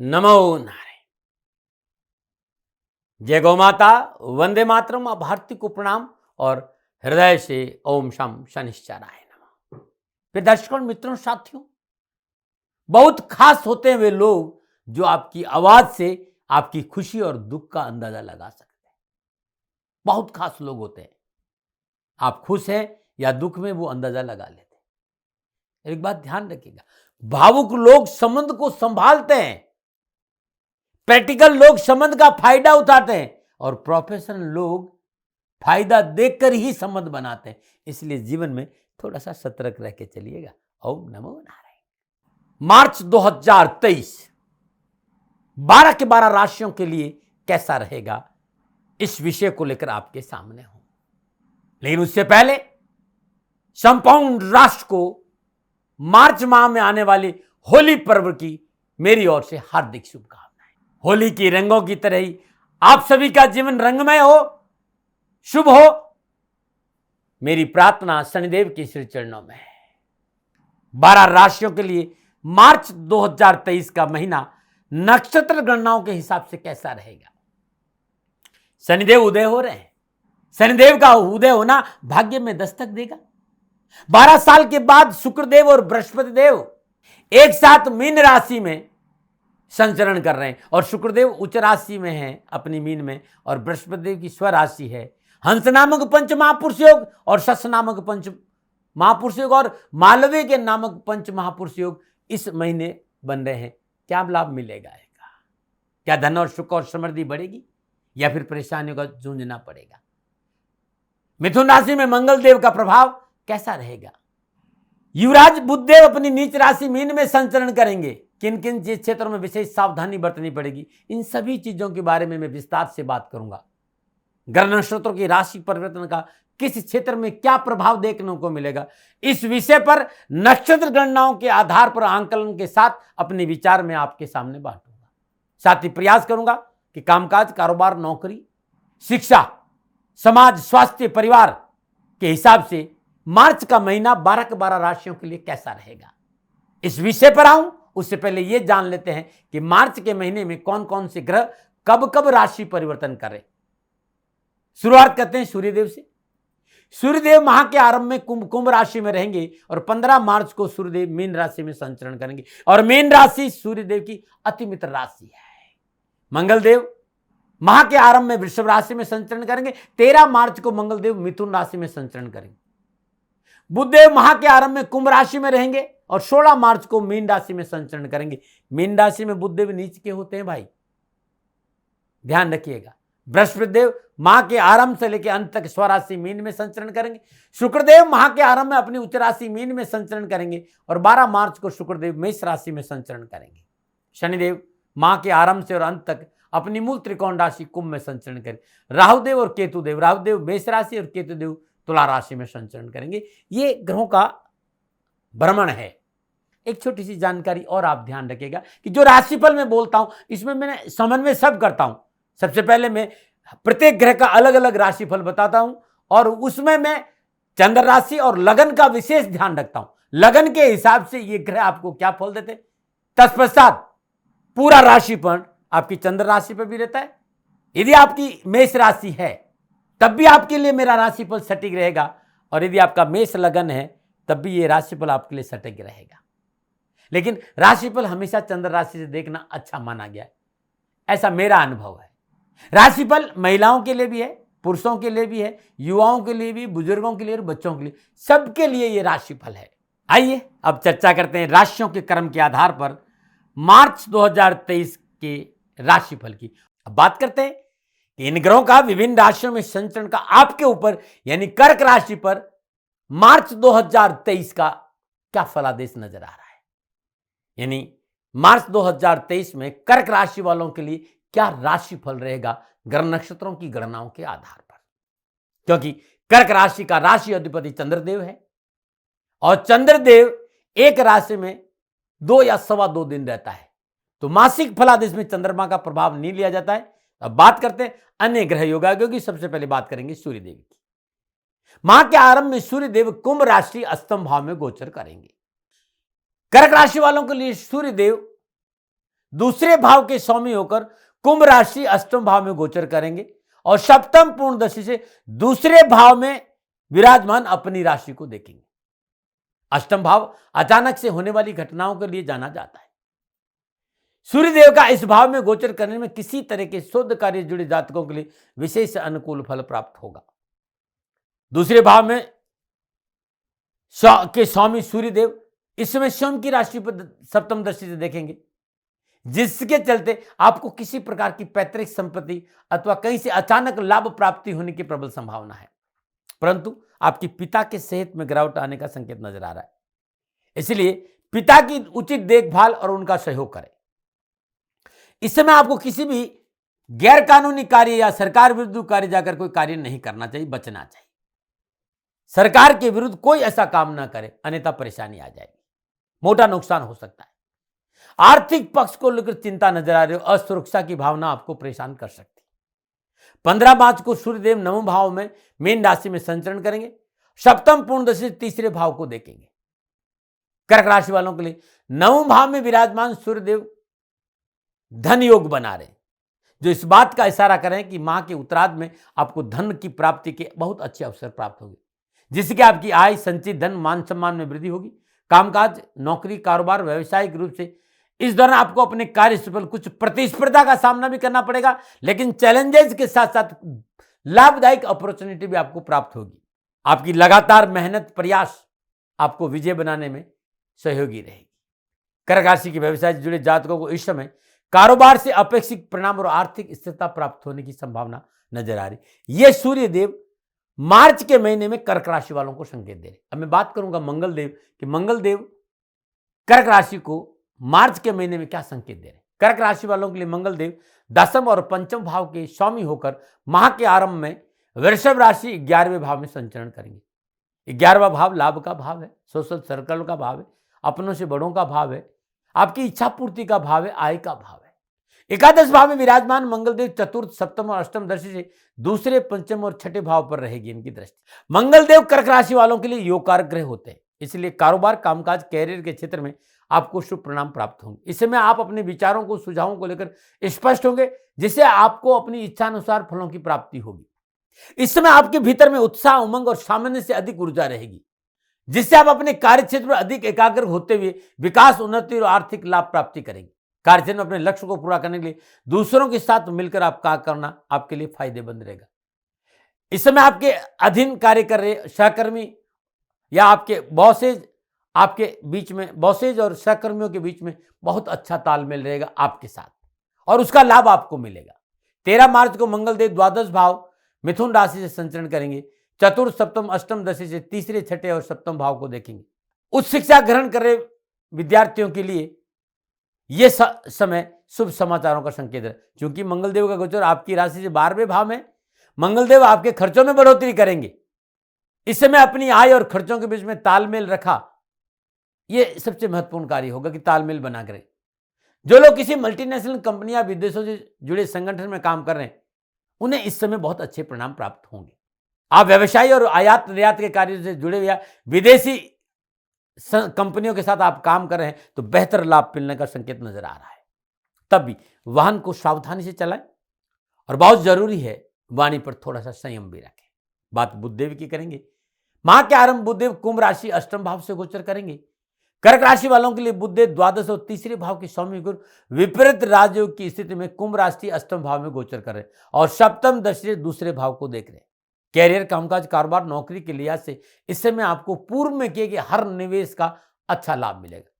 नमो नारायण। जय गौ माता, वंदे मातरम। भारती को प्रणाम और हृदय से ओम शम शनिश्चराय नमः। फिर दर्शकों, मित्रों, साथियों, बहुत खास होते हैं वे लोग जो आपकी आवाज से आपकी खुशी और दुख का अंदाजा लगा सकते हैं। बहुत खास लोग होते हैं। आप खुश हैं या दुख में वो अंदाजा लगा लेते हैं। एक बात ध्यान रखिएगा, भावुक लोग संबंध को संभालते हैं, प्रैक्टिकल लोग संबंध का फायदा उठाते हैं और प्रोफेशनल लोग फायदा देखकर ही संबंध बनाते हैं। इसलिए जीवन में थोड़ा सा सतर्क रह के चलिएगा। ओम नमो नारायण। मार्च 2023 12 के 12 राशियों के लिए कैसा रहेगा, इस विषय को लेकर आपके सामने हूं। लेकिन उससे पहले संपूर्ण राष्ट्र को मार्च माह में आने वाली होली पर्व की मेरी ओर से हार्दिक शुभकामनाएं। होली की रंगों की तरह ही आप सभी का जीवन रंगमय हो, शुभ हो, मेरी प्रार्थना शनिदेव के श्री चरणों में है। 12 राशियों के लिए मार्च 2023 का महीना नक्षत्र गणनाओं के हिसाब से कैसा रहेगा। शनिदेव उदय हो रहे हैं। शनिदेव का उदय होना भाग्य में दस्तक देगा। 12 साल के बाद शुक्रदेव और बृहस्पति देव एक साथ मीन राशि में संचरण कर रहे हैं और शुक्रदेव उच्च राशि में है अपनी मीन में, और बृहस्पति देव की स्वराशि है। हंस नामक पंच महापुरुष योग और शश नामक पंच महापुरुष योग और मालवीय के नामक पंच महापुरुष योग इस महीने बन रहे हैं। क्या लाभ मिलेगा? क्या धन और सुख और समृद्धि बढ़ेगी या फिर परेशानियों का जूझना पड़ेगा? मिथुन राशि में मंगल देव का प्रभाव कैसा रहेगा? युवराज बुधदेव अपनी नीच राशि मीन में संचरण करेंगे। किन किन क्षेत्रों में विशेष सावधानी बरतनी पड़ेगी, इन सभी चीजों के बारे में मैं विस्तार से बात करूंगा। ग्रह नक्षत्रों की राशि परिवर्तन का किस क्षेत्र में क्या प्रभाव देखने को मिलेगा, इस विषय पर नक्षत्र गणनाओं के आधार पर आंकलन के साथ अपने विचार में आपके सामने बांटूंगा। साथ ही प्रयास करूंगा कि कामकाज, कारोबार, नौकरी, शिक्षा, समाज, स्वास्थ्य, परिवार के हिसाब से मार्च का महीना 12 के 12 राशियों के लिए कैसा रहेगा, इस विषय पर आऊं। उससे पहले यह जान लेते हैं कि मार्च के महीने में कौन कौन से ग्रह कब कब राशि परिवर्तन करें। शुरुआत करते हैं सूर्यदेव से। सूर्यदेव माह के आरंभ में कुंभ राशि में रहेंगे और 15 मार्च को सूर्यदेव मीन राशि में संचरण करेंगे और मीन राशि सूर्यदेव की अति मित्र राशि है। मंगलदेव माह के आरंभ में वृषभ राशि में संचरण करेंगे। 13 मार्च को मंगलदेव मिथुन राशि में संचरण करेंगे। बुधदेव माह के आरंभ में कुंभ राशि में रहेंगे और 16 मार्च को मीन राशि में संचरण करेंगे। मीन राशि में बुधदेव नीच के होते हैं भाई, ध्यान रखिएगा। बृहस्पति देव माह के आरंभ से लेकर अंत तक स्वराशि मीन में संचरण करेंगे। शुक्रदेव माह के आरंभ में अपनी उच्च राशि मीन में संचरण करेंगे और 12 मार्च को शुक्रदेव मेष राशि में संचरण करेंगे। शनिदेव माह के आरंभ से और अंत तक अपनी मूल त्रिकोण राशि कुंभ में संचरण करेंगे। राहुदेव और केतुदेव, राहुदेव मेष राशि और केतुदेव तुला राशि में संचरण करेंगे। ये ग्रहों का भ्रमण है। एक छोटी सी जानकारी और आप ध्यान रखिएगा कि जो राशिफल मैं बोलता हूं इसमें मैंने समन्वय सब करता हूं। सबसे पहले मैं प्रत्येक ग्रह का अलग अलग राशिफल बताता हूं और उसमें मैं चंद्र राशि और लगन का विशेष ध्यान रखता हूं। लगन के हिसाब से ये ग्रह आपको क्या फल देते, तत्पश्चात पूरा राशिफल आपकी चंद्र राशि पर भी रहता है। यदि आपकी मेष राशि है तब भी आपके लिए मेरा राशिफल सटीक रहेगा और यदि आपका मेष लगन है तब भी ये राशिफल आपके लिए सटीक रहेगा। लेकिन राशिफल हमेशा चंद्र राशि से देखना अच्छा माना गया है, ऐसा मेरा अनुभव है। राशिफल महिलाओं के लिए भी है, पुरुषों के लिए भी है, युवाओं के लिए भी, बुजुर्गों के लिए और बच्चों के लिए, सबके लिए यह राशिफल है। आइए अब चर्चा करते हैं राशियों के क्रम के आधार पर मार्च 2023 के राशिफल की। अब बात करते हैं कि इन ग्रहों का विभिन्न राशियों में संचरण का आपके ऊपर यानी कर्क राशि पर मार्च 2023 का क्या फलादेश नजर आ रहा है। यानी मार्च 2023 में कर्क राशि वालों के लिए क्या राशिफल रहेगा ग्रह नक्षत्रों की गणनाओं के आधार पर, क्योंकि कर्क राशि का राशि अधिपति चंद्रदेव है और चंद्रदेव एक राशि में 2 या 2.25 दिन रहता है, तो मासिक फलादेश में चंद्रमा का प्रभाव नहीं लिया जाता है। अब बात करते हैं अन्य ग्रह योगायोगों की। सबसे पहले बात करेंगे सूर्यदेव की। माह के आरंभ में सूर्यदेव कुंभ राशि अष्टम भाव में गोचर करेंगे। कर्क राशि वालों के लिए सूर्यदेव दूसरे भाव के स्वामी होकर कुंभ राशि अष्टम भाव में गोचर करेंगे और सप्तम पूर्ण दशा से दूसरे भाव में विराजमान अपनी राशि को देखेंगे। अष्टम भाव अचानक से होने वाली घटनाओं के लिए जाना जाता है। सूर्यदेव का इस भाव में गोचर करने में किसी तरह के शोध कार्य जुड़े जातकों के लिए विशेष अनुकूल फल प्राप्त होगा। दूसरे भाव में के स्वामी सूर्यदेव इस समय स्वयं की राशि पर सप्तम दृष्टि से देखेंगे, जिसके चलते आपको किसी प्रकार की पैतृक संपत्ति अथवा कहीं से अचानक लाभ प्राप्ति होने की प्रबल संभावना है, परंतु आपके पिता के सेहत में गिरावट आने का संकेत नजर आ रहा है। इसलिए पिता की उचित देखभाल और उनका सहयोग करें। इस समय आपको किसी भी गैर कानूनी कार्य या सरकार विरुद्ध कार्य जाकर कोई कार्य नहीं करना चाहिए, बचना चाहिए। सरकार के विरुद्ध कोई ऐसा काम ना करे, अन्यथा परेशानी आ जाएगी, मोटा नुकसान हो सकता है। आर्थिक पक्ष को लेकर चिंता नजर आ रही हो, असुरक्षा की भावना आपको परेशान कर सकती है। 15 मार्च को सूर्यदेव नवम भाव में मीन राशि में संचरण करेंगे, सप्तम पूर्ण दशा तीसरे भाव को देखेंगे। कर्क राशि वालों के लिए नवम भाव में विराजमान सूर्यदेव धन योग बना रहे, जो इस बात का इशारा करें कि माह के उत्तरार्ध में आपको धन की प्राप्ति के बहुत अच्छे अवसर प्राप्त होंगे, जिससे आपकी आय, संचित धन, मान सम्मान में वृद्धि होगी। कामकाज, नौकरी, कारोबार, व्यवसायिक रूप से इस दौरान आपको अपने कार्यस्थल पर कुछ प्रतिस्पर्धा का सामना भी करना पड़ेगा, लेकिन चैलेंजेस के साथ साथ लाभदायक अपॉर्चुनिटी भी आपको प्राप्त होगी। आपकी लगातार मेहनत, प्रयास आपको विजय बनाने में सहयोगी रहेगी। कर्क राशि के व्यवसाय से जुड़े जातकों को इस समय कारोबार से अपेक्षित परिणाम और आर्थिक स्थिरता प्राप्त होने की संभावना नजर आ रही। यह सूर्यदेव मार्च के महीने में कर्क राशि वालों को संकेत दे रहे। अब मैं बात करूंगा मंगल देव कि मंगल देव कर्क राशि को मार्च के महीने में क्या संकेत दे रहे। कर्क राशि वालों के लिए मंगल देव दसम और पंचम भाव के स्वामी होकर माह के आरंभ में वृषभ राशि 11वें भाव में संचरण करेंगे। 11वां भाव लाभ का भाव है, सोशल सर्कल का भाव है, अपनों से बड़ों का भाव है, आपकी इच्छा पूर्ति का भाव है, आय का भाव है। एकादश भाव में विराजमान मंगल देव चतुर्थ, सप्तम और अष्टम दृष्टि से दूसरे, पंचम और छठे भाव पर रहेगी इनकी दृष्टि। मंगल देव कर्क राशि वालों के लिए योगकारक ग्रह होते हैं, इसलिए कारोबार, कामकाज, कैरियर के क्षेत्र में आपको शुभ परिणाम प्राप्त होंगे। इस समय आप अपने विचारों को, सुझावों को लेकर स्पष्ट होंगे, जिससे आपको अपनी इच्छानुसार फलों की प्राप्ति होगी। इस समय आपके भीतर में उत्साह, उमंग और सामान्य से अधिक ऊर्जा रहेगी, जिससे आप अपने कार्य क्षेत्र में अधिक एकाग्र होते हुए विकास, उन्नति और आर्थिक लाभ प्राप्ति करेंगे। कार्य क्षेत्र में अपने लक्ष्य को पूरा करने के लिए दूसरों के साथ मिलकर आप कार्य करना आपके लिए फायदेमंद रहेगा। इस समय आपके अधीन कार्य कर रहे सहकर्मी या आपके बॉसेज, आपके बीच में बॉसेज और सहकर्मियों के बीच में बहुत अच्छा तालमेल रहेगा आपके साथ, और उसका लाभ आपको मिलेगा। 13 मार्च को मंगल देव द्वादश भाव मिथुन राशि से संचरण करेंगे, चतुर्थ, सप्तम, अष्टम दशा से तीसरे, छठे और सप्तम भाव को देखेंगे। उच्च शिक्षा ग्रहण कर रहे विद्यार्थियों के लिए यह समय शुभ समाचारों का संकेत है, क्योंकि मंगलदेव का गोचर आपकी राशि से 12वें भाव में, मंगलदेव आपके खर्चों में बढ़ोतरी करेंगे। इस समय अपनी आय और खर्चों के बीच में तालमेल रखा, यह सबसे महत्वपूर्ण कार्य होगा कि तालमेल बना करें। जो लोग किसी मल्टीनेशनल कंपनी या विदेशों से जुड़े संगठन में काम कर रहे हैं, उन्हें इस समय बहुत अच्छे परिणाम प्राप्त होंगे। आप व्यवसाय और आयात निर्यात के कार्य से जुड़े हुए विदेशी कंपनियों के साथ आप काम कर रहे हैं तो बेहतर लाभ मिलने का संकेत नजर आ रहा है। तब भी वाहन को सावधानी से चलाएं और बहुत जरूरी है वाणी पर थोड़ा सा संयम भी रखें। बात बुधदेव की करेंगे। माह के आरंभ बुधदेव कुंभ राशि अष्टम भाव से गोचर करेंगे। कर्क राशि वालों के लिए बुधदेव द्वादश और तीसरे भाव के स्वामी गुरु विपरीत राजयोग की स्थिति में कुंभ राशि अष्टम भाव में गोचर कर रहे और सप्तम दृष्टि दूसरे भाव को देख रहे। कैरियर, कामकाज, कारोबार, नौकरी के लिहाज से इस समय आपको पूर्व में किए गए हर निवेश का अच्छा लाभ मिलेगा।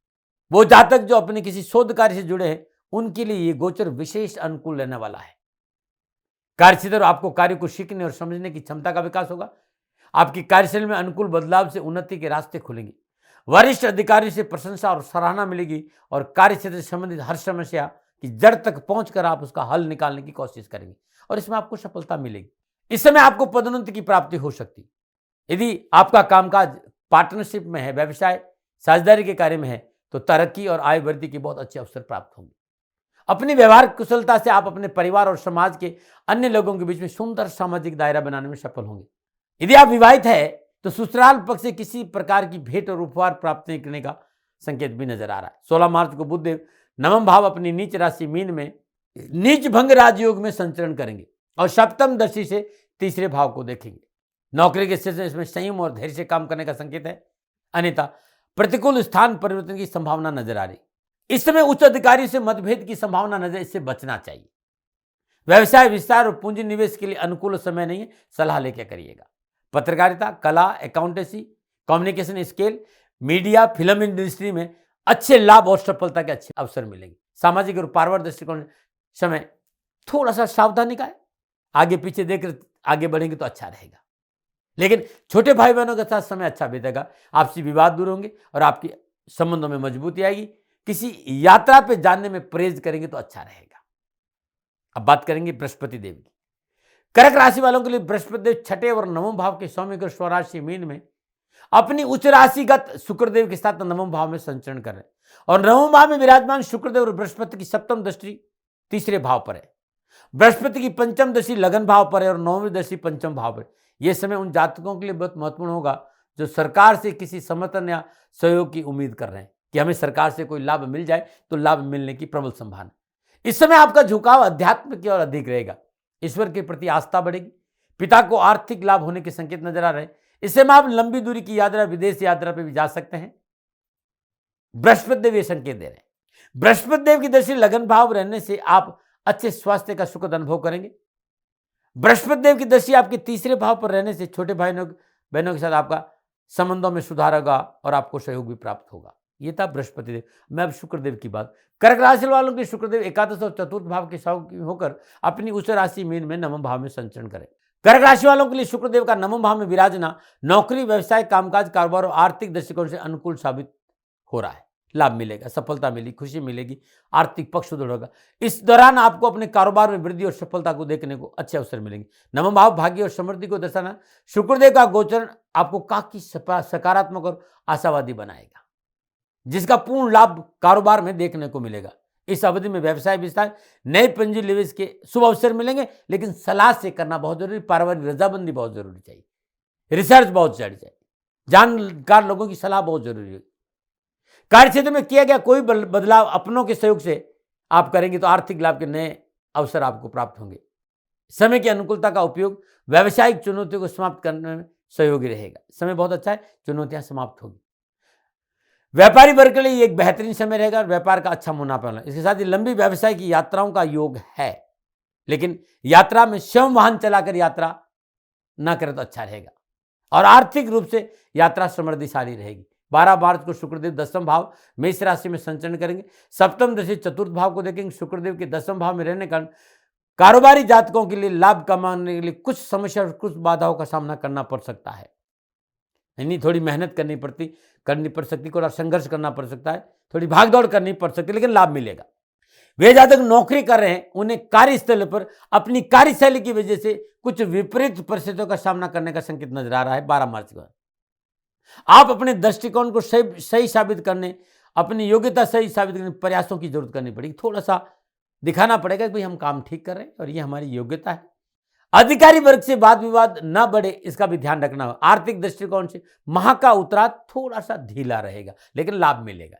वो जातक जो अपने किसी शोध कार्य से जुड़े हैं, उनके लिए ये गोचर विशेष अनुकूल रहने वाला है। कार्यक्षेत्र आपको कार्य को सीखने और समझने की क्षमता का विकास होगा। आपकी कार्यशैली में अनुकूल बदलाव से उन्नति के रास्ते खुलेंगे। वरिष्ठ अधिकारी से प्रशंसा और सराहना मिलेगी और कार्यक्षेत्र से संबंधित हर समस्या की जड़ तक पहुंचकर आप उसका हल निकालने की कोशिश करेंगे और इसमें आपको सफलता मिलेगी। इस समय आपको पदोन्नति की प्राप्ति हो सकती है। यदि आपका कामकाज पार्टनरशिप में है, व्यवसाय साझेदारी के कार्य में है, तो तरक्की और आय वृद्धि के बहुत अच्छे अवसर प्राप्त होंगे। अपनी व्यवहार कुशलता से आप अपने परिवार और समाज के अन्य लोगों के बीच में सुंदर सामाजिक दायरा बनाने में सफल होंगे। यदि आप विवाहित है तो ससुराल पक्ष से किसी प्रकार की भेंट और उपहार प्राप्त करने का संकेत भी नजर आ रहा है। 16 मार्च को बुधदेव नवम भाव अपनी नीच राशि मीन में नीच भंग राजयोग में संचरण करेंगे और सप्तम दृष्टि से तीसरे भाव को देखेंगे। नौकरी के स्थिति में इसमें संयम और धैर्य से काम करने का संकेत है, अन्यथा प्रतिकूल स्थान परिवर्तन की संभावना नजर आ रही। इस समय उच्च अधिकारी से मतभेद की संभावना नजर, इससे बचना चाहिए। व्यवसाय विस्तार और पूंजी निवेश के लिए अनुकूल समय नहीं है, सलाह लेकर करिएगा। पत्रकारिता, कला, accountancy, communication skill, media, film industry में अच्छे लाभ और सफलता के अच्छे अवसर मिलेंगे। सामाजिक और पारिवारिक दृष्टिकोण समय थोड़ा सा सावधानी का है, आगे पीछे देखकर आगे बढ़ेंगे तो अच्छा रहेगा। लेकिन छोटे भाई बहनों के साथ समय अच्छा बीतेगा, आपसी विवाद दूर होंगे और आपके संबंधों में मजबूती आएगी। किसी यात्रा पे जाने में प्रेज करेंगे तो अच्छा रहेगा। अब बात करेंगे बृहस्पति देव की। कर्क राशि वालों के लिए बृहस्पति देव छठे और नवम भाव के स्वामी को स्वराशि मीन में अपनी उच्च राशिगत शुक्रदेव के साथ नवम भाव में संचरण कर रहे हैं और नवम भाव में विराजमान शुक्रदेव और बृहस्पति की सप्तम दृष्टि तीसरे भाव पर है। बृहस्पति की पंचम दृष्टि लगन भाव पर है और नौवीं दृष्टि पंचम भाव पर। यह समय उन जातकों के लिए बहुत महत्वपूर्ण होगा जो सरकार से किसी समर्थन या सहयोग की उम्मीद कर रहे हैं कि हमें सरकार से कोई लाभ मिल जाए, तो लाभ मिलने की प्रबल संभावना। इस समय आपका झुकाव अध्यात्म की ओर अधिक रहेगा, ईश्वर के प्रति आस्था बढ़ेगी। पिता को आर्थिक लाभ होने के संकेत नजर आ रहे हैं। इस समय आप लंबी दूरी की यात्रा, विदेश यात्रा पर भी जा सकते हैं। बृहस्पति देव ये संकेत दे रहे हैं। बृहस्पति देव की दृष्टि लगन भाव रहने से आप अच्छे स्वास्थ्य का सुखद अनुभव करेंगे। बृहस्पति देव की दृष्टि आपके तीसरे भाव पर रहने से छोटे भाइयों बहनों के साथ आपका संबंधों में सुधार होगा और आपको सहयोग भी प्राप्त होगा। ये था बृहस्पति देव। मैं अब शुक्रदेव की बात। कर्क राशि वालों के शुक्रदेव एकादश और चतुर्थ भाव के साथ होकर अपनी उच्च राशि मीन में नवम भाव में संचरण करें। कर्क राशि वालों के लिए शुक्रदेव का नवम भाव में विराजना नौकरी, व्यवसाय, कामकाज, कारोबार और आर्थिक दृष्टिकोण से अनुकूल साबित हो रहा है। लाभ मिलेगा, सफलता मिली, खुशी मिलेगी, आर्थिक पक्ष सुदृढ़ होगा। इस दौरान आपको अपने कारोबार में वृद्धि और सफलता को देखने को अच्छे अवसर मिलेंगे। नवम भाव भाग्य और समृद्धि को दर्शाना शुक्रदेव का गोचरण आपको काफी सकारात्मक और आशावादी बनाएगा, जिसका पूर्ण लाभ कारोबार में देखने को मिलेगा। इस अवधि में व्यवसाय विस्तार, नए पूंजी निवेश के शुभ अवसर मिलेंगे, लेकिन सलाह से करना बहुत जरूरी। पारिवारिक रजामंदी बहुत जरूरी चाहिए, रिसर्च बहुत चाहिए, जानकार लोगों की सलाह बहुत जरूरी है। कार्य क्षेत्र में किया गया कोई बदलाव अपनों के सहयोग से आप करेंगे तो आर्थिक लाभ के नए अवसर आपको प्राप्त होंगे। समय की अनुकूलता का उपयोग व्यावसायिक चुनौतियों को समाप्त करने में सहयोगी रहेगा। समय बहुत अच्छा है, चुनौतियां समाप्त होगी। व्यापारी वर्ग के लिए एक बेहतरीन समय रहेगा और व्यापार का अच्छा मुनाफा होगा। इसके साथ ही लंबी व्यवसाय की यात्राओं का योग है, लेकिन यात्रा में स्वयं वाहन चलाकर यात्रा न करें तो अच्छा रहेगा और आर्थिक रूप से यात्रा समृद्धिशाली रहेगी। 12 मार्च को शुक्रदेव दसम भाव मेष राशि में संचरण करेंगे। सप्तम दृष्टि चतुर्थ भाव को देखेंगे। शुक्रदेव के दसम भाव में रहने के कारण कारोबारी जातकों के लिए लाभ कमाने के लिए कुछ समस्या और कुछ बाधाओं का सामना करना पड़ सकता है, यानी थोड़ी मेहनत करनी पड़ सकती, थोड़ा संघर्ष करना पड़ सकता है, थोड़ी भागदौड़ करनी पड़ सकती है, लेकिन लाभ मिलेगा। वे जातक नौकरी कर रहे हैं, उन्हें कार्यस्थल पर अपनी कार्यशैली की वजह से कुछ विपरीत परिस्थितियों का सामना करने का संकेत नजर आ रहा है। 12 मार्च को आप अपने दृष्टिकोण को सही साबित करने, अपनी योग्यता सही साबित करने प्रयासों की जरूरत करनी पड़ेगी। थोड़ा सा दिखाना पड़ेगा कि भाई हम काम ठीक कर रहे हैं और ये हमारी योग्यता है। अधिकारी वर्ग से वाद विवाद न बढ़े, इसका भी ध्यान रखना होगा। आर्थिक दृष्टिकोण से माह का उत्तरार्ध थोड़ा सा ढीला रहेगा, लेकिन लाभ मिलेगा।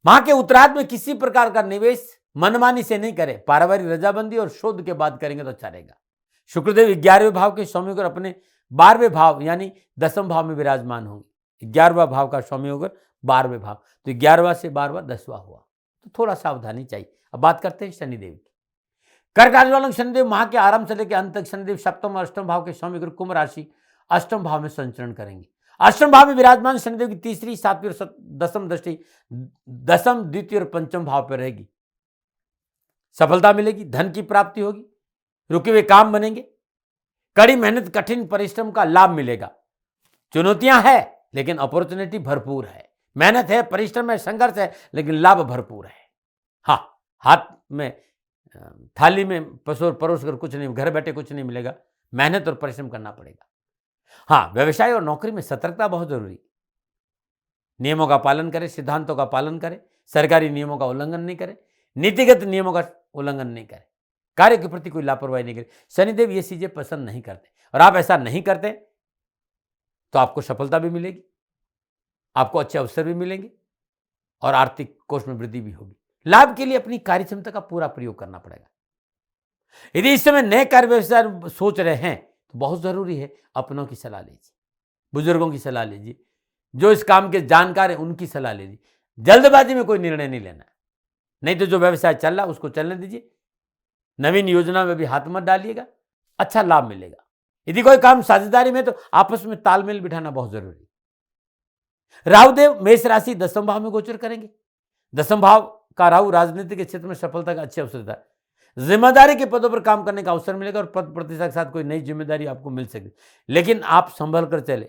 माह के उत्तरार्ध में किसी प्रकार का निवेश मनमानी से नहीं करें, पारिवारिक रजाबंदी और शोध के बाद करेंगे तो अच्छा रहेगा। शुक्रदेव 11वें भाव के स्वामी होकर अपने 12वें भाव यानी दसम भाव में विराजमान होंगे। 11वां भाव का स्वामी होकर 12वें भाव, तो 11वां से 12वां 10वां हुआ, तो थोड़ा सावधानी चाहिए। अब बात करते हैं शनिदेव की। कर्क राशि वालों शनिदेव माह के आरंभ से लेकर अंत तक शनिदेव सप्तम और अष्टम भाव के स्वामी होकर कुंभ राशि अष्टम भाव में संचरण करेंगे। अष्टम भाव में विराजमान शनिदेव की तीसरी, सातवीं और दसम दृष्टि दसम, द्वितीय और पंचम भाव पर रहेगी। सफलता मिलेगी, धन की प्राप्ति होगी, रुके हुए काम बनेंगे, कड़ी मेहनत कठिन परिश्रम का लाभ मिलेगा। चुनौतियां हैं लेकिन अपॉर्चुनिटी भरपूर है, मेहनत है, परिश्रम है, संघर्ष है, लेकिन लाभ भरपूर है। हाँ, हाथ में थाली में परोस कर कुछ नहीं, घर बैठे कुछ नहीं मिलेगा, मेहनत और परिश्रम करना पड़ेगा। हाँ, व्यवसाय और नौकरी में सतर्कता बहुत जरूरी। नियमों का पालन करें, सिद्धांतों का पालन करें, सरकारी नियमों का उल्लंघन नहीं करें, नीतिगत नियमों का उल्लंघन नहीं करें, कार्य के प्रति कोई लापरवाही नहीं करें। शनिदेव ये चीजें पसंद नहीं करते और आप ऐसा नहीं करते तो आपको सफलता भी मिलेगी, आपको अच्छे अवसर भी मिलेंगे और आर्थिक कोष में वृद्धि भी होगी। लाभ के लिए अपनी कार्य क्षमता का पूरा प्रयोग करना पड़ेगा। यदि इस समय नए कार्य व्यवसाय सोच रहे हैं तो बहुत जरूरी है अपनों की सलाह लीजिए, बुजुर्गों की सलाह लीजिए, जो इस काम के जानकार है उनकी सलाह लीजिए। जल्दबाजी में कोई निर्णय नहीं लेना है, नहीं तो जो व्यवसाय चल रहा है उसको चलने दीजिए। नवीन योजना में भी हाथ मत डालिएगा, अच्छा लाभ मिलेगा। यदि कोई काम साझेदारी में तो आपस में तालमेल बिठाना बहुत जरूरी है। राहुदेव मेष राशि 10वें भाव में गोचर करेंगे। 10वें भाव का राहु राजनीति के क्षेत्र में सफलता का अच्छे अवसर था। जिम्मेदारी के पदों पर काम करने का अवसर मिलेगा और पद प्रतिष्ठा के साथ कोई नई जिम्मेदारी आपको मिल सकती, लेकिन आप संभल कर चले।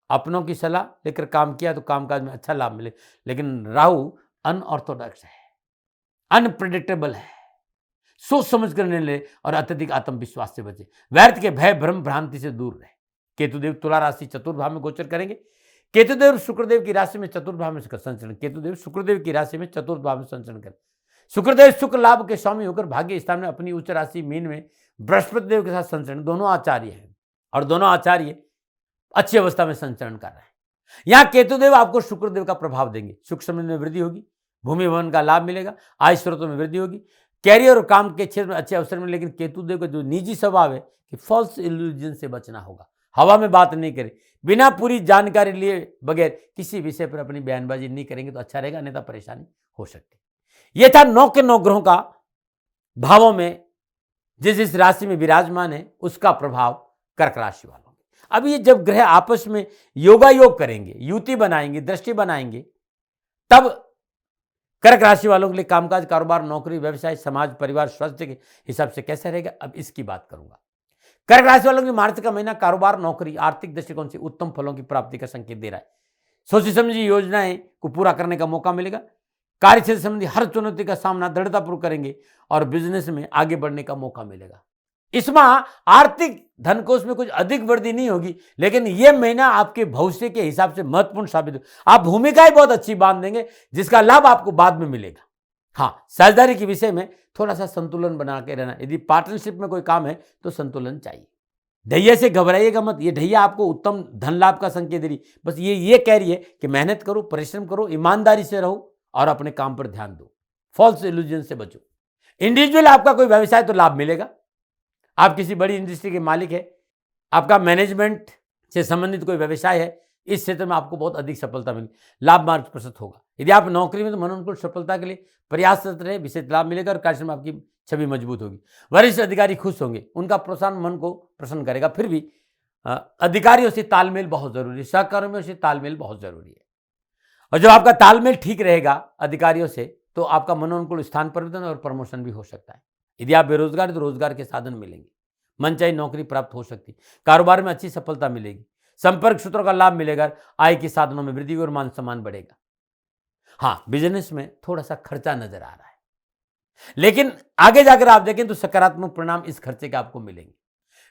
अपनों की सलाह लेकर काम किया तो कामकाज में अच्छा लाभ मिले, लेकिन राहु अनऑर्थोडॉक्स है, अनप्रेडिक्टेबल है। सोच समझ कर निर्णय ले और अत्यधिक आत्मविश्वास से बचे। व्यर्थ के भय भ्रम भ्रांति से दूर रहे। केतुदेव तुला राशि चतुर्थ भाव में गोचर करेंगे। केतुदेव शुक्रदेव की राशि में चतुर्थ भाव में संचरण, केतुदेव शुक्रदेव की राशि में चतुर्थ भाव में संचरण करें। शुक्रदेव शुक्र लाभ के स्वामी होकर भाग्य स्थान में अपनी उच्च राशि मीन में बृहस्पति देव के साथ संचरण, दोनों आचार्य हैं और दोनों आचार्य अच्छी अवस्था में संचरण कर रहे हैं। यहां केतुदेव आपको शुक्रदेव का प्रभाव देंगे। सुख समृद्धि में वृद्धि होगी, भूमि भवन का लाभ मिलेगा, आय स्रोतों में वृद्धि होगी, कैरियर और काम के क्षेत्र में अच्छे अवसर मिले। लेकिन केतुदेव का जो निजी स्वभाव है कि फॉल्स इल्यूजन से बचना होगा। हवा में बात नहीं करें, बिना पूरी जानकारी लिए बगैर किसी विषय पर अपनी बयानबाजी नहीं करेंगे तो अच्छा रहेगा, अन्यथा परेशानी हो सकती है। यह था 9 के 9 ग्रहों का भावों में जिस जिस राशि में विराजमान है उसका प्रभाव कर्क राशि वालों। अब ये जब ग्रह आपस में योगायोग करेंगे, युति बनाएंगे, दृष्टि बनाएंगे, तब कर्क राशि वालों के लिए कामकाज, कारोबार, नौकरी, व्यवसाय, समाज, परिवार, स्वास्थ्य के हिसाब से कैसा रहेगा, अब इसकी बात करूंगा। कर्क राशि वालों के मार्च का महीना कारोबार, नौकरी, आर्थिक दृष्टिकोण से उत्तम फलों की प्राप्ति का संकेत दे रहा है। सोची समझी योजनाएं को पूरा करने का मौका मिलेगा। कार्य क्षेत्र संबंधी हर चुनौती का सामना दृढ़तापूर्वक करेंगे और बिजनेस में आगे बढ़ने का मौका मिलेगा। इस माह आर्थिक धन कोष में कुछ अधिक वृद्धि नहीं होगी, लेकिन यह महीना आपके भविष्य के हिसाब से महत्वपूर्ण साबित हो। आप भूमिकाएं बहुत अच्छी बांध देंगे जिसका लाभ आपको बाद में मिलेगा। हाँ, साझेदारी के विषय में थोड़ा सा संतुलन बना के रहना। यदि पार्टनरशिप में कोई काम है तो संतुलन चाहिए। ढैया से घबराइएगा मत, ये ढैया आपको उत्तम धन लाभ का संकेत दे रही, बस ये कह रही है कि मेहनत करो, परिश्रम करो, ईमानदारी से रहो और अपने काम पर ध्यान दो, फॉल्स इल्यूजन से बचो। इंडिविजुअल आपका कोई व्यवसाय तो लाभ मिलेगा। आप किसी बड़ी इंडस्ट्री के मालिक है, आपका मैनेजमेंट से संबंधित कोई व्यवसाय है, इस क्षेत्र में आपको बहुत अधिक सफलता मिलेगी, लाभ मार्ग प्रशस्त होगा। यदि आप नौकरी में तो मनोनुकूल सफलता के लिए प्रयासरत रहे, विशेष लाभ मिलेगा और कार्यक्रम में आपकी छवि मजबूत होगी। वरिष्ठ अधिकारी खुश होंगे, उनका प्रोत्साहन मन को प्रसन्न करेगा। फिर भी अधिकारियों से तालमेल बहुत जरूरी है, सहकर्मियों से तालमेल बहुत जरूरी है। और जब आपका तालमेल ठीक रहेगा अधिकारियों से तो आपका मनोनुकूल स्थान परिवर्तन और प्रमोशन भी हो सकता है। यदि आप बेरोजगार हैं तो रोजगार के साधन मिलेंगे, मनचाही नौकरी प्राप्त हो सकती है, कारोबार में अच्छी सफलता मिलेगी, संपर्क सूत्रों का लाभ मिलेगा, आय के साधनों में वृद्धि और मान सम्मान बढ़ेगा। हाँ, बिजनेस में थोड़ा सा खर्चा नजर आ रहा है, लेकिन आगे जाकर आप देखें तो सकारात्मक परिणाम इस खर्चे के आपको मिलेंगे।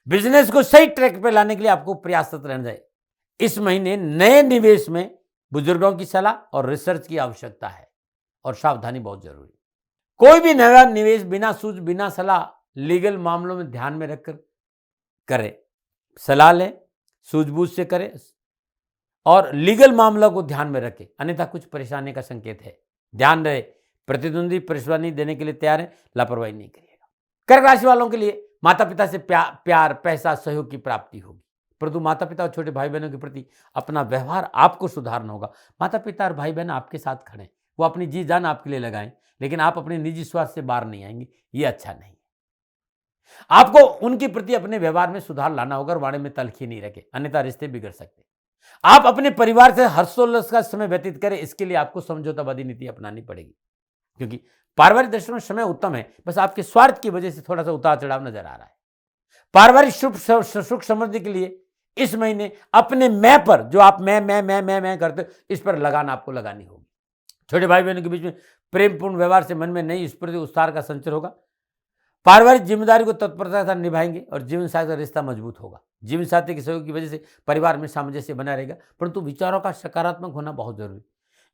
बिजनेस को सही ट्रैक पर लाने के लिए आपको प्रयासरत रहना चाहिए। इस महीने नए निवेश में बुजुर्गों की सलाह और रिसर्च की आवश्यकता है और सावधानी बहुत जरूरी है। कोई भी नया निवेश बिना सूझ बिना सलाह लीगल मामलों में ध्यान में रखकर करें। सलाह लें, सूझबूझ से करें और लीगल मामलों को ध्यान में रखें, अन्यथा कुछ परेशानी का संकेत है। ध्यान रहे, प्रतिद्वंदी परेशानी देने के लिए तैयार है, लापरवाही नहीं करिएगा। कर्क राशि वालों के लिए माता पिता से प्यार, पैसा, सहयोग की प्राप्ति होगी, परंतु माता पिता और छोटे भाई बहनों के प्रति अपना व्यवहार आपको सुधारना होगा। माता पिता और भाई बहन आपके साथ खड़े, वो अपनी जी जान आपके लिए लगाएं, लेकिन आप अपने निजी स्वार्थ से बाहर नहीं आएंगे, ये अच्छा नहीं है। आपको उनके प्रति अपने व्यवहार में सुधार लाना होगा और वाणी में तलखी नहीं रखे, अन्यथा रिश्ते बिगड़ सकते। आप अपने परिवार से हर्षोल्लास का समय व्यतीत करें, इसके लिए आपको समझौतावादी नीति अपनानी पड़ेगी, क्योंकि पारिवारिक दृष्टि में समय उत्तम है, बस आपके स्वार्थ की वजह से थोड़ा सा उतार चढ़ाव नजर आ रहा है। पारिवारिक सुख समृद्धि के लिए इस महीने अपने मैं पर, जो आप मैं करते, इस पर लगान आपको लगानी होगी। छोटे भाई बहनों के बीच में प्रेमपूर्ण व्यवहार से मन में नई स्फूर्ति उत्साह का संचार होगा। पारिवारिक जिम्मेदारी को तत्परता के साथ निभाएंगे और जीवन साथी का रिश्ता मजबूत होगा। जीवन साथी के सहयोग की वजह से परिवार में सामंजस्य बना रहेगा, परंतु विचारों का सकारात्मक होना बहुत जरूरी।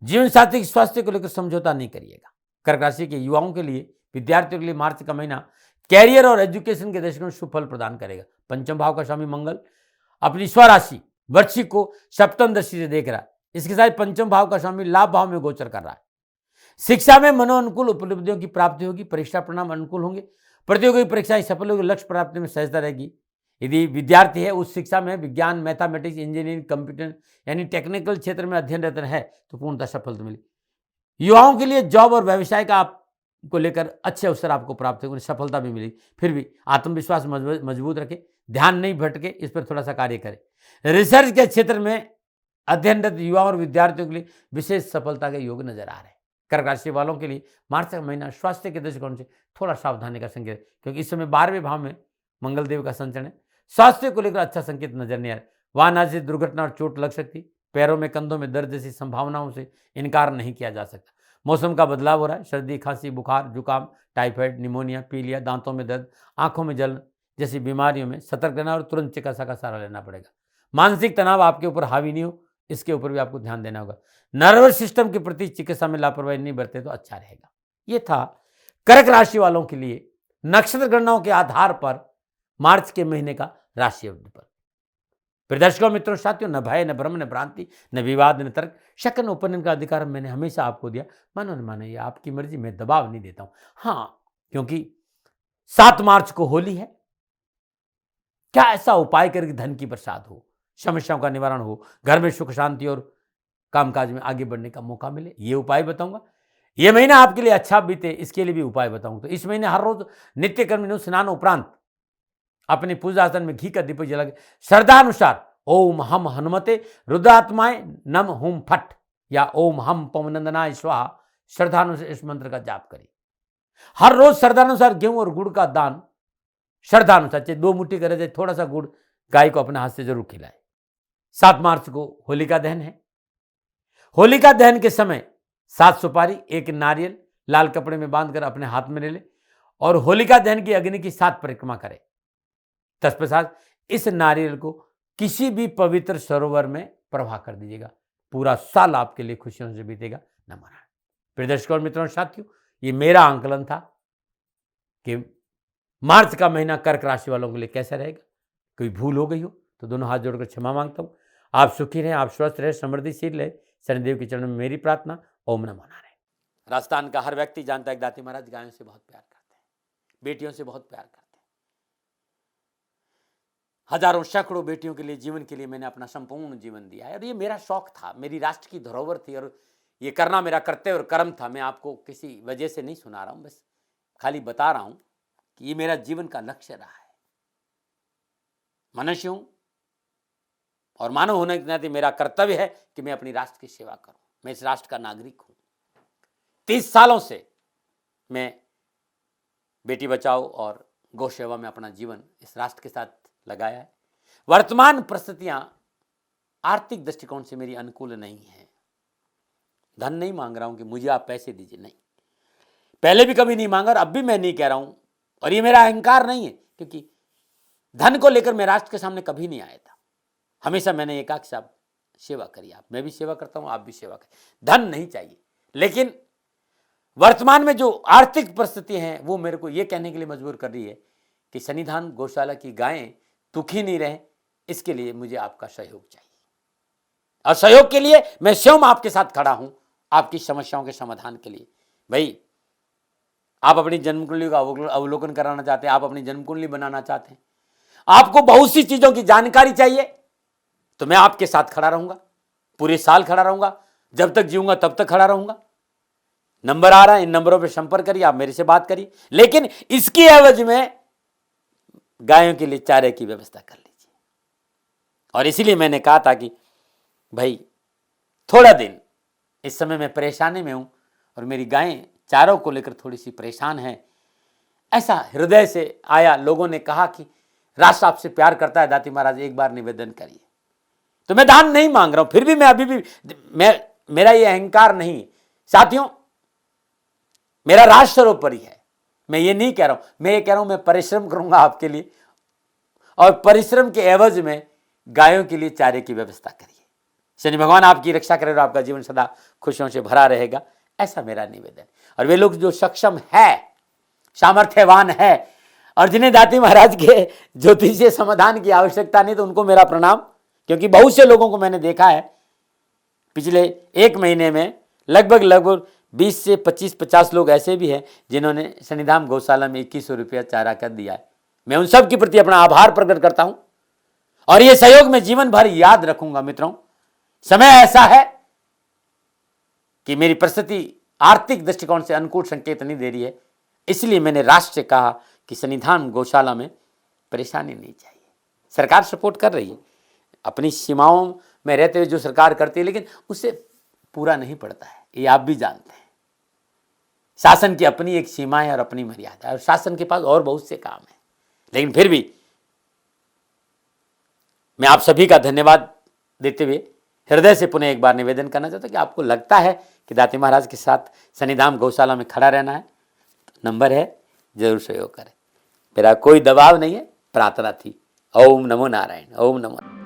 जीवन साथी के स्वास्थ्य को लेकर समझौता नहीं करिएगा। कर्क राशि के युवाओं के लिए, विद्यार्थियों के लिए मार्च का महीना कैरियर और एजुकेशन के दृष्टिकोण शुभ फल प्रदान करेगा। पंचम भाव का स्वामी मंगल अपनी स्वराशि वृश्चिक को सप्तम दृष्टि से देख रहा है। इसके साथ पंचम भाव का स्वामी लाभ भाव में गोचर कर रहा है। शिक्षा में मनोअनुकूल उपलब्धियों की प्राप्ति होगी, परीक्षा परिणाम अनुकूल होंगे, प्रतियोगी परीक्षाएं सफल होगी, लक्ष्य प्राप्ति में सहजता रहेगी। यदि विद्यार्थी है उस शिक्षा में विज्ञान, मैथमेटिक्स, इंजीनियरिंग, कंप्यूटर यानी टेक्निकल क्षेत्र में अध्ययनरत है तो पूर्णतः सफलता मिली। युवाओं के लिए जॉब और व्यवसाय का आपको लेकर अच्छे अवसर आपको प्राप्त होंगे, सफलता भी मिली। फिर भी आत्मविश्वास मजबूत रखें, ध्यान नहीं भटके, इस पर थोड़ा सा कार्य करें। रिसर्च के क्षेत्र में अध्ययनरत युवाओं और विद्यार्थियों के लिए विशेष सफलता के योग नजर आ रहे हैं। कर्क राशि वालों के लिए मार्च का महीना स्वास्थ्य के दृष्टिकोण से थोड़ा सावधानी का संकेत है, क्योंकि इस समय 12वें भाव में मंगल देव का संचरण है। स्वास्थ्य को लेकर अच्छा संकेत नजर नहीं आ रहा। वाहन आदि से दुर्घटना और चोट लग सकती, पैरों में कंधों में दर्द जैसी संभावनाओं से इनकार नहीं किया जा सकता। मौसम का बदलाव हो रहा है, सर्दी, खांसी, बुखार, जुकाम, टाइफाइड, निमोनिया, पीलिया, दांतों में दर्द, आंखों में जलन जैसी बीमारियों में सतर्क रहना और तुरंत चिकित्सा का सहारा लेना पड़ेगा। मानसिक तनाव आपके ऊपर हावी नहीं हो, इसके ऊपर भी आपको ध्यान देना होगा। नर्वस सिस्टम के प्रति चिकित्सा में लापरवाही नहीं बरते तो अच्छा रहेगा। ये था कर्क राशि वालों के लिए नक्षत्र गणनाओं के आधार पर मार्च के महीने का राशि अवधि पर। दर्शकों, मित्रों, साथियों, न भय, न भ्रम, न भ्रांति, न विवाद, न तर्क, शक, न उपनयन का अधिकार मैंने हमेशा आपको दिया। मानो न मानो, ये आपकी मर्जी, मैं दबाव नहीं देता हूं। हाँ, क्योंकि 7 मार्च को होली है। क्या ऐसा उपाय करके धन की बरसात हो, समस्याओं का निवारण हो, घर में सुख शांति और कामकाज में आगे बढ़ने का मौका मिले, ये उपाय बताऊंगा। ये महीना आपके लिए अच्छा बीते, इसके लिए भी उपाय बताऊंगा। तो इस महीने हर रोज नित्य कर्म स्नान उपरांत अपने पूजा आसन में घी का दीपक जला के श्रद्धानुसार ओम हम हनुमते रुद्रात्माय नम हुम फट या ओम हम पवनंदनाय स्वाहा श्रद्धानुसार इस मंत्र का जाप करें। हर रोज श्रद्धानुसार गेहूं और गुड़ का दान श्रद्धानुसार, चाहे 2 मुट्ठी करे, चाहे थोड़ा सा गुड़ गाय को अपने हाथ से जरूर खिलाए। 7 मार्च को होलिका दहन है। होलिका दहन के समय 7 सुपारी, 1 नारियल लाल कपड़े में बांधकर अपने हाथ में ले ले और होलिका दहन की अग्नि की 7 परिक्रमा करें। तत्पश्चात इस नारियल को किसी भी पवित्र सरोवर में प्रवाह कर दीजिएगा। पूरा साल आपके लिए खुशियों से बीतेगा। नमन। प्रिय दर्शकों और मित्रों, साथियों, ये मेरा आंकलन था कि मार्च का महीना कर्क राशि वालों के लिए कैसा रहेगा। कोई भूल हो गई हो तो दोनों हाथ जोड़कर क्षमा मांगता हूं। आप सुखी रहें, आप स्वस्थ रहें, समृद्धिशील रहे। शनिदेव के चरणों में मेरी प्रार्थना। ओम नमो नारायण। राजस्थान का हर व्यक्ति जानता है कि दाती महाराज गायों से बहुत प्यार करते हैं, बेटियों से बहुत प्यार करते हैं। हजारों सैकड़ों बेटियों के लिए, जीवन के लिए मैंने अपना संपूर्ण जीवन दिया है और ये मेरा शौक था, मेरी राष्ट्र की धरोहर थी और ये करना मेरा कर्तव्य और कर्म था। मैं आपको किसी वजह से नहीं सुना रहा हूं, बस खाली बता रहा हूं कि ये मेरा जीवन का लक्ष्य रहा है। मनुष्य हूं और मानव होने के नाते मेरा कर्तव्य है कि मैं अपनी राष्ट्र की सेवा करूं। मैं इस राष्ट्र का नागरिक हूं। 30 सालों से मैं बेटी बचाओ और गौ सेवा में अपना जीवन इस राष्ट्र के साथ लगाया है। वर्तमान परिस्थितियां आर्थिक दृष्टिकोण से मेरी अनुकूल नहीं है। धन नहीं मांग रहा हूं कि मुझे आप पैसे दीजिए, नहीं, पहले भी कभी नहीं मांगा और अब भी मैं नहीं कह रहा हूं। और ये मेरा अहंकार नहीं है, क्योंकि धन को लेकर मैं राष्ट्र के सामने कभी नहीं आया था। हमेशा मैंने एक आख साहब सेवा करी। आप, मैं भी सेवा करता हूं, आप भी सेवा करें। धन नहीं चाहिए, लेकिन वर्तमान में जो आर्थिक परिस्थिति हैं वो मेरे को ये कहने के लिए मजबूर कर रही है कि सन्निधान गौशाला की गायें दुखी नहीं रहे, इसके लिए मुझे आपका सहयोग चाहिए। और सहयोग के लिए मैं स्वयं आपके साथ खड़ा हूं, आपकी समस्याओं के समाधान के लिए। भाई, आप अपनी जन्म कुंडली का अवलोकन कराना चाहते हैं, आप अपनी जन्म कुंडली बनाना चाहते हैं, आपको बहुत सी चीजों की जानकारी चाहिए, तो मैं आपके साथ खड़ा रहूंगा, पूरे साल खड़ा रहूंगा, जब तक जीऊंगा तब तक खड़ा रहूंगा। नंबर आ रहा है, इन नंबरों पर संपर्क करिए, आप मेरे से बात करिए, लेकिन इसकी एवज में गायों के लिए चारे की व्यवस्था कर लीजिए। और इसीलिए मैंने कहा था कि भाई थोड़ा दिन इस समय मैं परेशानी में हूं और मेरी गायें चारों को लेकर थोड़ी सी परेशान हैं। ऐसा हृदय से आया, लोगों ने कहा कि राष्ट्र आपसे प्यार करता है दाती महाराज, एक बार निवेदन करिए। तो मैं दान नहीं मांग रहा हूं, फिर भी मैं अभी भी मेरा ये अहंकार नहीं। साथियों, मेरा राष्ट्र सर्वोपरि है। मैं ये नहीं कह रहा हूं, मैं ये कह रहा हूं मैं परिश्रम करूंगा आपके लिए, और परिश्रम के एवज में गायों के लिए चारे की व्यवस्था करिए। शनि भगवान आपकी रक्षा करे और आपका जीवन सदा खुशियों से भरा रहेगा, ऐसा मेरा निवेदन। और वे लोग जो सक्षम है, सामर्थ्यवान है और जिन्हें दाती महाराज के ज्योतिषीय समाधान की आवश्यकता नहीं, तो उनको मेरा प्रणाम। क्योंकि बहुत से लोगों को मैंने देखा है पिछले 1 महीने में लगभग 20 से 25-50 लोग ऐसे भी हैं जिन्होंने शनिधाम गौशाला में 2100 रुपया चारा का दिया है। मैं उन सब के प्रति अपना आभार प्रकट करता हूं और ये सहयोग मैं जीवन भर याद रखूंगा। मित्रों, समय ऐसा है कि मेरी परिस्थिति आर्थिक दृष्टिकोण से अनुकूल संकेत नहीं दे रही है, इसलिए मैंने राष्ट्र से कहा कि शनिधाम गौशाला में परेशानी नहीं चाहिए। सरकार सपोर्ट कर रही है, अपनी सीमाओं में रहते हुए जो सरकार करती है, लेकिन उससे पूरा नहीं पड़ता है, ये आप भी जानते हैं। शासन की अपनी एक सीमा है और अपनी मर्यादा है और शासन के पास और बहुत से काम है, लेकिन फिर भी मैं आप सभी का धन्यवाद देते हुए हृदय से पुनः एक बार निवेदन करना चाहता हूं कि आपको लगता है कि दाती महाराज के साथ शनिधाम गौशाला में खड़ा रहना है, तो नंबर है, जरूर सहयोग करें। मेरा कोई दबाव नहीं है, प्रार्थना थी। ओम नमो नारायण। ओम नमो।